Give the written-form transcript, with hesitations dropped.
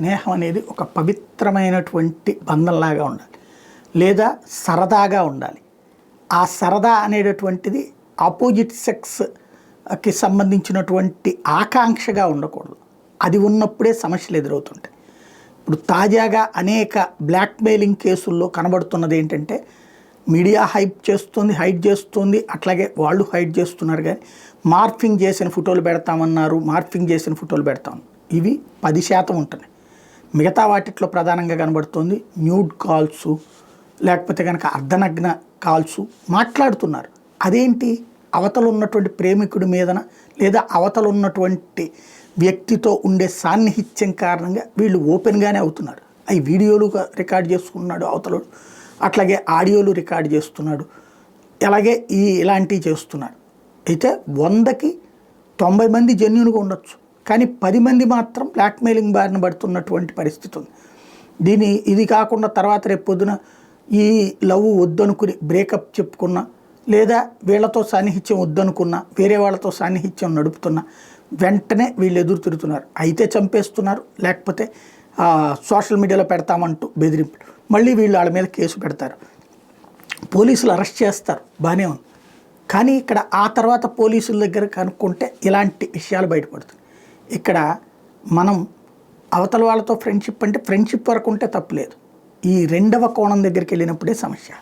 స్నేహం అనేది ఒక పవిత్రమైనటువంటి బంధంలాగా ఉండాలి, లేదా సరదాగా ఉండాలి. ఆ సరదా అనేటటువంటిది ఆపోజిట్ సెక్స్కి సంబంధించినటువంటి ఆకాంక్షగా ఉండకూడదు. అది ఉన్నప్పుడే సమస్యలు ఎదురవుతుంటాయి. ఇప్పుడు తాజాగా అనేక బ్లాక్మెయిలింగ్ కేసుల్లో కనబడుతున్నది ఏంటంటే, మీడియా హైడ్ చేస్తుంది, అట్లాగే వాళ్ళు హైడ్ చేస్తున్నారు. కానీ మార్ఫింగ్ చేసిన ఫోటోలు పెడతామన్నారు, మార్ఫింగ్ చేసిన ఫోటోలు పెడతాం, ఇవి 10% ఉంటున్నాయి. మిగతా వాటిట్లో ప్రధానంగా కనబడుతుంది న్యూడ్ కాల్సు, లేకపోతే కనుక అర్ధనగ్న కాల్సు మాట్లాడుతున్నారు. అదేంటి, అవతల ఉన్నటువంటి ప్రేమికుడి మీదన లేదా అవతల ఉన్నటువంటి వ్యక్తితో ఉండే సాన్నిహిత్యం కారణంగా వీళ్ళు ఓపెన్గానే అవుతున్నారు. అవి వీడియోలు రికార్డ్ చేసుకున్నాడు అవతలుడు, అట్లాగే ఆడియోలు రికార్డ్ చేస్తున్నాడు, అలాగే ఇలాంటివి చేస్తున్నాడు. అయితే 100కి 90 మంది జెన్యూన్గా ఉండొచ్చు, కానీ 10 మంది మాత్రం బ్లాక్మెయిలింగ్ బారిన పడుతున్నటువంటి పరిస్థితి ఉంది. ఇది కాకుండా తర్వాత రేపు పొద్దున ఈ లవ్ వద్దనుకుని బ్రేకప్ చెప్పుకున్నా, లేదా వీళ్ళతో సాన్నిహిత్యం వద్దనుకున్నా, వేరే వాళ్ళతో సాన్నిహిత్యం నడుపుతున్నా వెంటనే వీళ్ళు ఎదురు తిరుగుతున్నారు. అయితే చంపేస్తున్నారు, లేకపోతే సోషల్ మీడియాలో పెడతామంటూ బెదిరింపులు, మళ్ళీ వీళ్ళు వాళ్ళ మీద కేసు పెడతారు, పోలీసులు అరెస్ట్ చేస్తారు, బాగానే ఉంది. కానీ ఇక్కడ ఆ తర్వాత పోలీసుల దగ్గర కనుక్కుంటే ఇలాంటి విషయాలు బయటపడుతుంది. ఇక్కడ మనం అవతల వాళ్ళతో ఫ్రెండ్షిప్ అంటే ఫ్రెండ్షిప్ వరకు ఉంటే తప్పులేదు, ఈ రెండవ కోణం దగ్గరికి వెళ్ళినప్పుడే సమస్య.